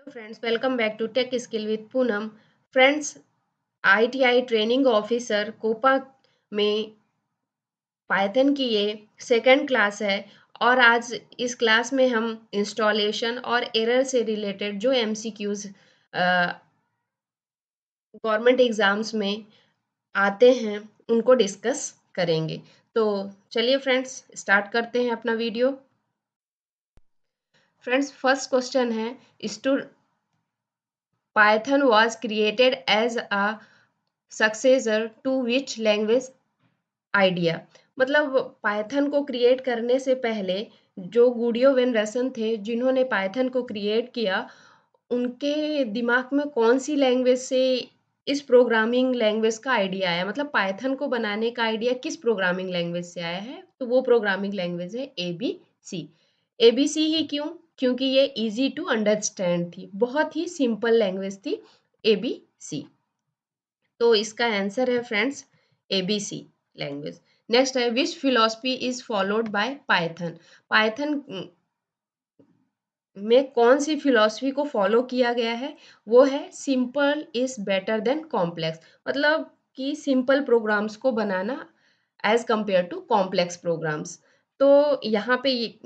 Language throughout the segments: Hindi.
Hello friends, welcome back to tech skill with Poonam. Friends, ITI training officer COPA में पाइथन की ये सेकंड क्लास है। और आज इस क्लास में हम इंस्टॉलेशन और एरर से रिलेटेड जो एमसीक्यूज गवर्नमेंट एग्जाम्स में आते हैं उनको डिस्कस करेंगे। तो चलिए फ्रेंड्स, स्टार्ट करते हैं अपना वीडियो। फ्रेंड्स, फर्स्ट क्वेश्चन है, Python was created as a successor to which language idea। मतलब पाइथन को क्रिएट करने से पहले जो गुडियो वेनरसन थे जिन्होंने पाइथन को क्रिएट किया, उनके दिमाग में कौन सी लैंग्वेज से इस प्रोग्रामिंग लैंग्वेज का आइडिया आया, मतलब पाइथन को बनाने का आइडिया किस प्रोग्रामिंग लैंग्वेज से आया है, तो वो प्रोग्रामिंग लैंग्वेज है एबीसी। एबीसी ही क्यों? क्योंकि ये इजी टू अंडरस्टैंड थी, बहुत ही सिंपल लैंग्वेज थी एबीसी। तो इसका आंसर है फ्रेंड्स एबीसी लैंग्वेज। नेक्स्ट है, which philosophy is followed by Python. Python में कौन सी फिलॉसफी को फॉलो किया गया है? वो है simple is better than complex. मतलब कि सिंपल प्रोग्राम्स को बनाना as compare to complex programs. तो यहाँ पे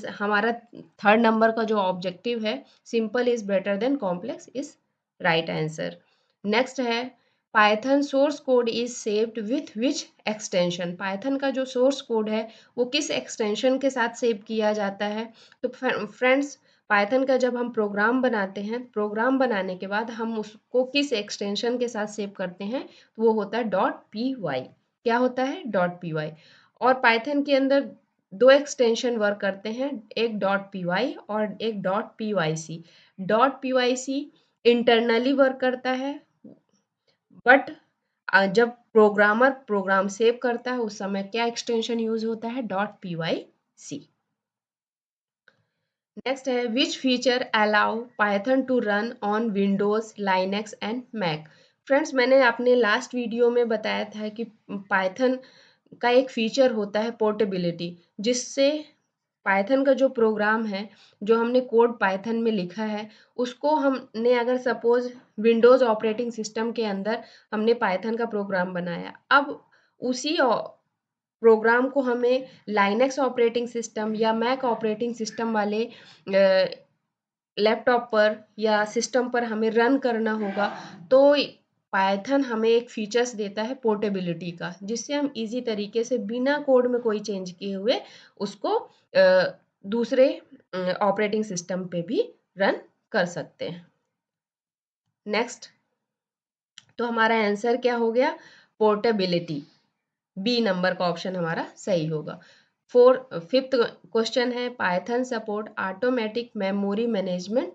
हमारा थर्ड नंबर का जो ऑब्जेक्टिव है, simple is better than complex, is right answer. Next है, Python source code is saved with which extension. Python का जो सोर्स कोड है वो किस एक्सटेंशन के साथ सेव किया जाता है? तो फ्रेंड्स, पाइथन का जब हम प्रोग्राम बनाते हैं, प्रोग्राम बनाने के बाद हम उसको किस एक्सटेंशन के साथ सेव करते हैं, तो वो होता है डॉट पी वाई। क्या होता है? Dot P Y. और पाइथन के अंदर दो एक्सटेंशन वर्क करते हैं, एक डॉट पी वाई और एक dot P Y C. Dot P Y C internally work करता है, बट जब प्रोग्रामर प्रोग्राम सेव करता है उस समय क्या एक्सटेंशन यूज होता है? Dot P Y C. Next है, which feature allow Python to run on Windows, Linux and Mac. Friends, मैंने अपने लास्ट वीडियो में बताया था कि पाइथन का एक फीचर होता है पोर्टेबिलिटी, जिससे पाइथन का जो प्रोग्राम है, जो हमने कोड पाइथन में लिखा है, उसको हमने अगर सपोज विंडोज़ ऑपरेटिंग सिस्टम के अंदर हमने पाइथन का प्रोग्राम बनाया, अब उसी प्रोग्राम को हमें लाइनेक्स ऑपरेटिंग सिस्टम या मैक ऑपरेटिंग सिस्टम वाले लैपटॉप पर या सिस्टम पर हमें रन करना होगा, तो पाइथन हमें एक फीचर्स देता है पोर्टेबिलिटी का, जिससे हम इजी तरीके से बिना कोड में कोई चेंज किए हुए उसको दूसरे ऑपरेटिंग सिस्टम पे भी रन कर सकते हैं। नेक्स्ट, तो हमारा आंसर क्या हो गया? पोर्टेबिलिटी। बी नंबर का ऑप्शन हमारा सही होगा। फिफ्थ क्वेश्चन है, Python support automatic memory management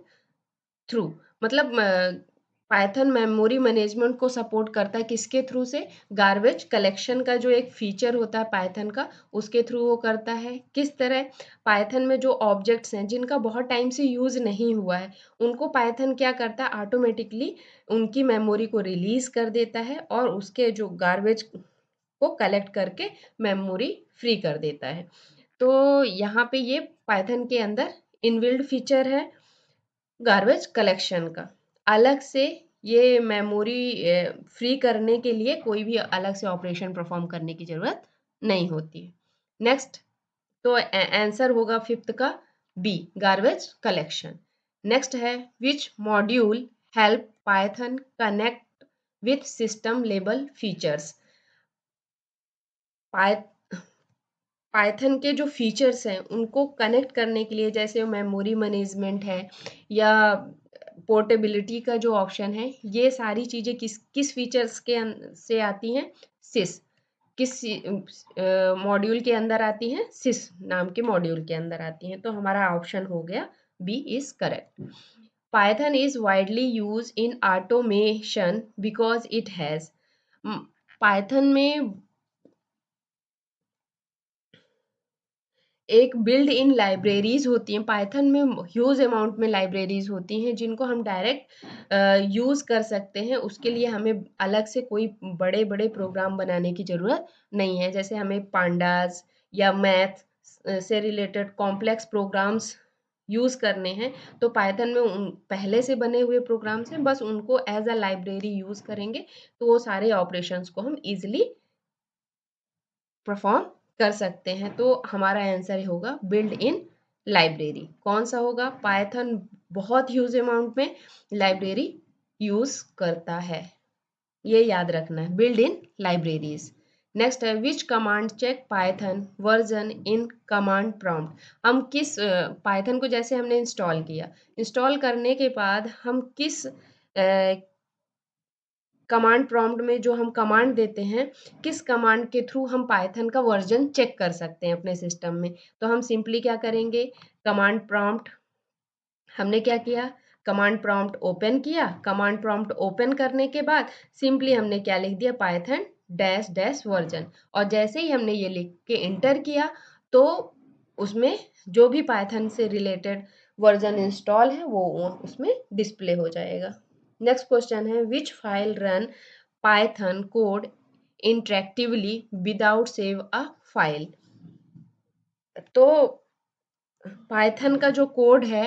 through. मतलब पाइथन मेमोरी मैनेजमेंट को सपोर्ट करता है किसके थ्रू से? गार्बेज कलेक्शन का जो एक फीचर होता है पाइथन का, उसके थ्रू वो करता है। किस तरह? पाइथन में जो ऑब्जेक्ट्स हैं जिनका बहुत टाइम से यूज़ नहीं हुआ है, उनको पाइथन क्या करता है? ऑटोमेटिकली उनकी मेमोरी को रिलीज़ कर देता है और उसके जो गार्बेज को कलेक्ट करके मेमोरी फ्री कर देता है। तो यहाँ पे ये पाइथन के अंदर इनबिल्ट फीचर है गार्बेज कलेक्शन का। अलग से ये मेमोरी फ्री करने के लिए कोई भी अलग से ऑपरेशन परफॉर्म करने की ज़रूरत नहीं होती है। नेक्स्ट, तो आंसर होगा फिफ्थ का बी, गार्बेज कलेक्शन। नेक्स्ट है, which module help Python connect with system level features. Python के जो फीचर्स हैं उनको कनेक्ट करने के लिए, जैसे मेमोरी मैनेजमेंट है या पोर्टेबिलिटी का जो ऑप्शन है, ये सारी चीज़ें किस किस फीचर्स के से आती हैं? सिस। किस मॉड्यूल के अंदर आती हैं? सिस नाम के मॉड्यूल के अंदर आती हैं। तो हमारा ऑप्शन हो गया B is correct. Python is widely use in automation because it has. Python में एक बिल्ड इन लाइब्रेरीज होती हैं, पाइथन में ह्यूज अमाउंट में लाइब्रेरीज होती हैं जिनको हम डायरेक्ट यूज़ कर सकते हैं। उसके लिए हमें अलग से कोई बड़े बड़े प्रोग्राम बनाने की ज़रूरत नहीं है। जैसे हमें पांडास या मैथ से रिलेटेड कॉम्प्लेक्स प्रोग्राम्स यूज़ करने हैं तो पाइथन में उन पहले से बने हुए प्रोग्राम्स हैं, बस उनको एज अ लाइब्रेरी यूज़ करेंगे तो वो सारे ऑपरेशंस को हम इजीली परफॉर्म कर सकते हैं। तो हमारा आंसर होगा बिल्ड इन लाइब्रेरी। कौन सा होगा? पाइथन बहुत ह्यूज अमाउंट में लाइब्रेरी यूज़ करता है, ये याद रखना है, बिल्ड इन लाइब्रेरीज। नेक्स्ट है which command check Python version in command prompt. हम किस पाइथन को जैसे हमने इंस्टॉल किया, इंस्टॉल करने के बाद हम किस कमांड प्रॉम्प्ट में जो हम कमांड देते हैं, किस कमांड के थ्रू हम पाइथन का वर्जन चेक कर सकते हैं अपने सिस्टम में। तो हम सिंपली क्या करेंगे, कमांड प्रॉम्प्ट हमने क्या किया, कमांड प्रॉम्प्ट ओपन किया, कमांड प्रॉम्प्ट ओपन करने के बाद सिंपली हमने क्या लिख दिया, पाइथन डैश डैश वर्जन। और जैसे ही हमने ये लिख के इंटर किया तो उसमें जो भी पाइथन से रिलेटेड वर्जन इंस्टॉल है वो उसमें डिस्प्ले हो जाएगा। नेक्स्ट क्वेश्चन है which file run Python code interactively without save a file. तो पाइथन का जो कोड है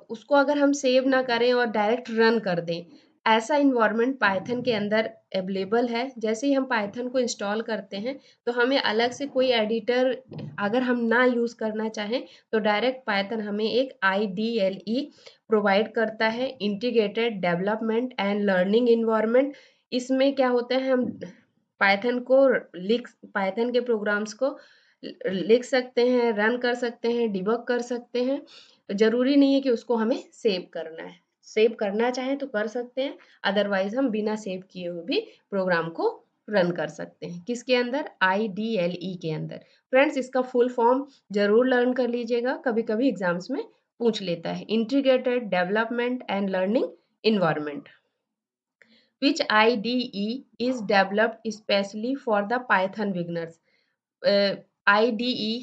उसको अगर हम सेव ना करें और डायरेक्ट रन कर दें, ऐसा इन्वायरमेंट पाइथन के अंदर अवेलेबल है। जैसे ही हम पाइथन को इंस्टॉल करते हैं तो हमें अलग से कोई एडिटर अगर हम ना यूज़ करना चाहें तो डायरेक्ट पाइथन हमें एक IDLE प्रोवाइड करता है, integrated development and learning environment. इसमें क्या होता है, हम पाइथन को लिख पाइथन के प्रोग्राम्स को लिख सकते हैं, रन कर सकते हैं, डिबग कर सकते हैं। ज़रूरी नहीं है कि उसको हमें सेव करना है। सेव करना चाहें तो कर सकते हैं, अदरवाइज़ हम बिना सेव किए हुए भी प्रोग्राम को रन कर सकते हैं। किसके अंदर? IDLE के अंदर। फ्रेंड्स इसका फुल फॉर्म ज़रूर लर्न कर लीजिएगा, कभी-कभी एग्ज़ाम्स में पूछ लेता है। Integrated development and learning environment. Which IDE is developed especially for the Python beginners? IDE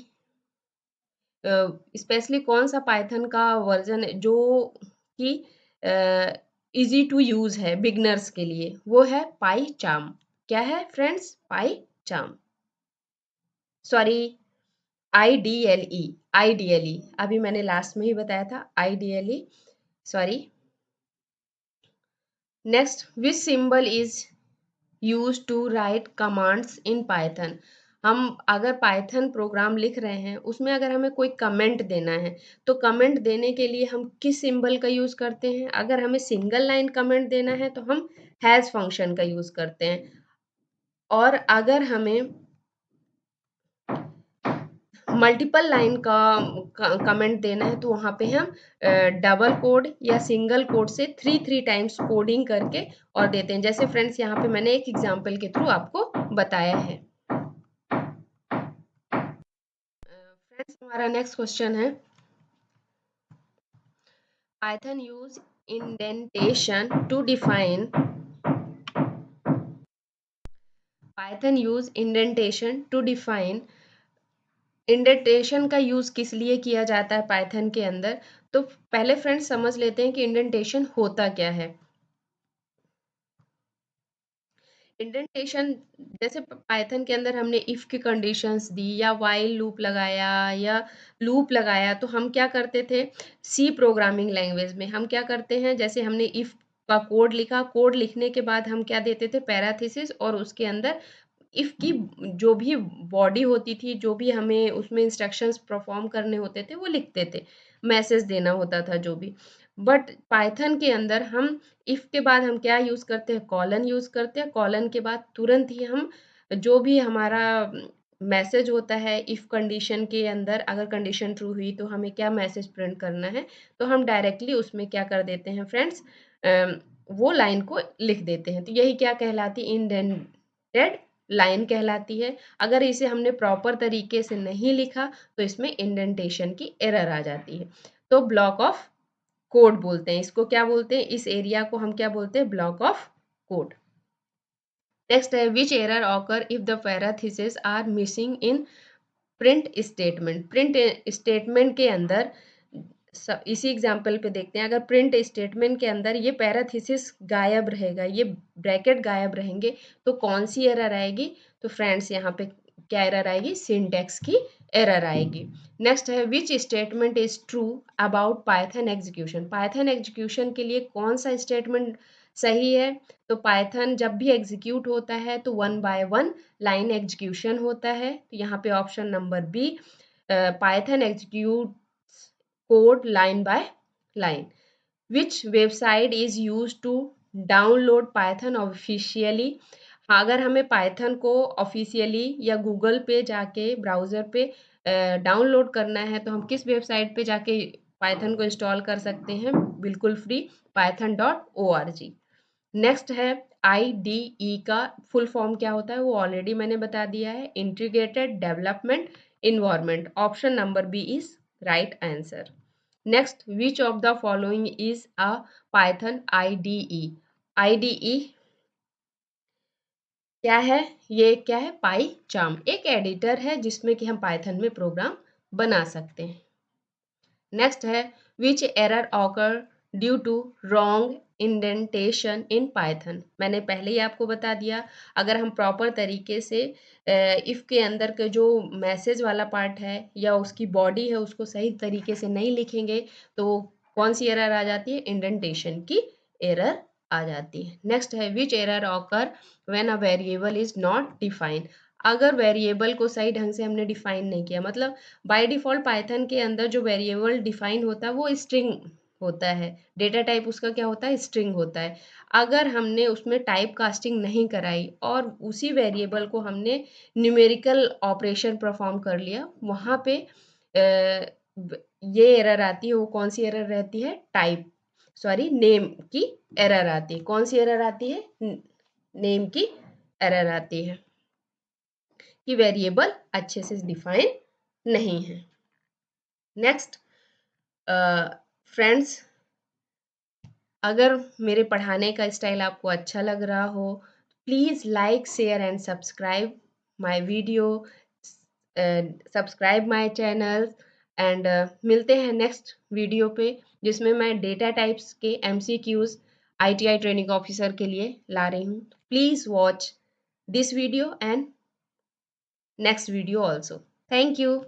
specially कौन सा पाइथन का वर्जन है जो कि इजी टू यूज है बिगनर्स के लिए, वो है पाईचार्म। क्या है फ्रेंड्स? पाईचार्म, sorry IDLE। IDLE अभी मैंने लास्ट में ही बताया था, IDLE, sorry. Next which symbol is use to write commands in Python. हम अगर पाइथन प्रोग्राम लिख रहे हैं उसमें अगर हमें कोई कमेंट देना है तो कमेंट देने के लिए हम किस सिंबल का यूज़ करते हैं? अगर हमें सिंगल लाइन कमेंट देना है तो हम हैश फंक्शन का यूज़ करते हैं, और अगर हमें मल्टीपल लाइन का कमेंट देना है तो वहाँ पे हम डबल कोड या सिंगल कोड से थ्री टाइम्स कोडिंग करके और देते हैं। जैसे फ्रेंड्स यहाँ पे मैंने एक एग्जांपल के थ्रू आपको बताया है। फ्रेंड्स हमारा नेक्स्ट क्वेश्चन है Python use indentation to define. Python use indentation to define. Indentation का यूज किस लिए किया जाता है पाइथन के अंदर? तो पहले फ्रेंड्स समझ लेते हैं कि इंडेंटेशन होता क्या है। इंडेंटेशन जैसे पाइथन के अंदर हमने इफ की कंडीशंस दी या वाइल लूप लगाया या लूप लगाया, तो हम क्या करते थे, सी प्रोग्रामिंग लैंग्वेज में हम क्या करते हैं, जैसे हमने इफ का कोड लिखा, कोड लिखने के बाद हम क्या देते थे, पैराथीसिस, और उसके अंदर इफ की जो भी बॉडी होती थी, जो भी हमें उसमें इंस्ट्रक्शंस परफॉर्म करने होते थे वो लिखते थे, मैसेज देना होता था जो भी। बट पाइथन के अंदर हम इफ के बाद हम क्या यूज़ करते हैं, कॉलन यूज़ करते हैं। कॉलन के बाद तुरंत ही हम जो भी हमारा मैसेज होता है इफ कंडीशन के अंदर, अगर कंडीशन ट्रू हुई तो हमें क्या मैसेज प्रिंट करना है, तो हम डायरेक्टली उसमें क्या कर देते हैं फ्रेंड्स, वो लाइन को लिख देते हैं। तो यही क्या कहलाती है, इंडेंटेड लाइन कहलाती है। अगर इसे हमने प्रॉपर तरीके से नहीं लिखा तो इसमें इंडेंटेशन की एरर आ जाती है। तो ब्लॉक ऑफ कोड बोलते हैं इसको। क्या बोलते हैं? इस एरिया को हम क्या बोलते हैं? Block of code. नेक्स्ट है which error occur if the parenthesis are missing in print statement. Print statement के अंदर इसी एग्जांपल पे देखते हैं, अगर प्रिंट स्टेटमेंट के अंदर ये पैराथीसिस गायब रहेगा, ये ब्रैकेट गायब रहेंगे, तो कौन सी एरर आएगी? तो फ्रेंड्स यहाँ पे क्या एरर आएगी? सिंटैक्स की एरर आएगी। नेक्स्ट है which statement is true about Python execution. Python execution के लिए कौन सा स्टेटमेंट सही है? तो पाइथन जब भी एग्जीक्यूट होता है तो 1 बाय 1 लाइन एग्जीक्यूशन होता है। तो यहाँ पे option number B, Python execute code line by line. Which website is use to download Python officially. अगर हमें पाइथन को ऑफिशियली या गूगल पे जाके ब्राउज़र पे डाउनलोड करना है तो हम किस वेबसाइट पे जाके पाइथन को इंस्टॉल कर सकते हैं? बिल्कुल फ्री, python.org। नेक्स्ट है IDE का फुल फॉर्म क्या होता है वो ऑलरेडी मैंने बता दिया है, integrated development environment. Option number B is right answer. Next, which of the following is a Python IDE। IDE क्या है? ये क्या है? पाईचार्म एक एडिटर है जिसमें कि हम पाइथन में प्रोग्राम बना सकते हैं। नेक्स्ट है which error occur due to wrong indentation in Python. मैंने पहले ही आपको बता दिया, अगर हम प्रॉपर तरीके से इफ के अंदर के जो मैसेज वाला पार्ट है या उसकी बॉडी है उसको सही तरीके से नहीं लिखेंगे तो कौन सी एरर आ जाती है? इंडेंटेशन की एरर आ जाती है। नेक्स्ट है which error occur when a variable is not defined. अगर वेरिएबल को सही ढंग से हमने डिफाइन नहीं किया, मतलब बाय डिफ़ॉल्ट पाइथन के अंदर जो वेरिएबल डिफाइन होता है वो स्ट्रिंग होता है, डेटा टाइप उसका क्या होता है? स्ट्रिंग होता है। अगर हमने उसमें टाइप कास्टिंग नहीं कराई और उसी वेरिएबल को हमने न्यूमेरिकल ऑपरेशन परफॉर्म कर लिया, वहाँ पे ये एरर आती है। वो कौन सी एरर रहती है? टाइप सॉरी नेम की एरर आती है। कौन सी एरर आती है? नेम की एरर आती है कि वेरिएबल अच्छे से डिफाइन नहीं है। नेक्स्ट फ्रेंड्स, अगर मेरे पढ़ाने का स्टाइल आपको अच्छा लग रहा हो please like share and subscribe my video, subscribe my channel and मिलते हैं नेक्स्ट वीडियो पे जिसमें मैं डेटा टाइप्स के MCQs ITI ट्रेनिंग ऑफिसर के लिए ला रही हूँ। Please watch this video and next video also. Thank you.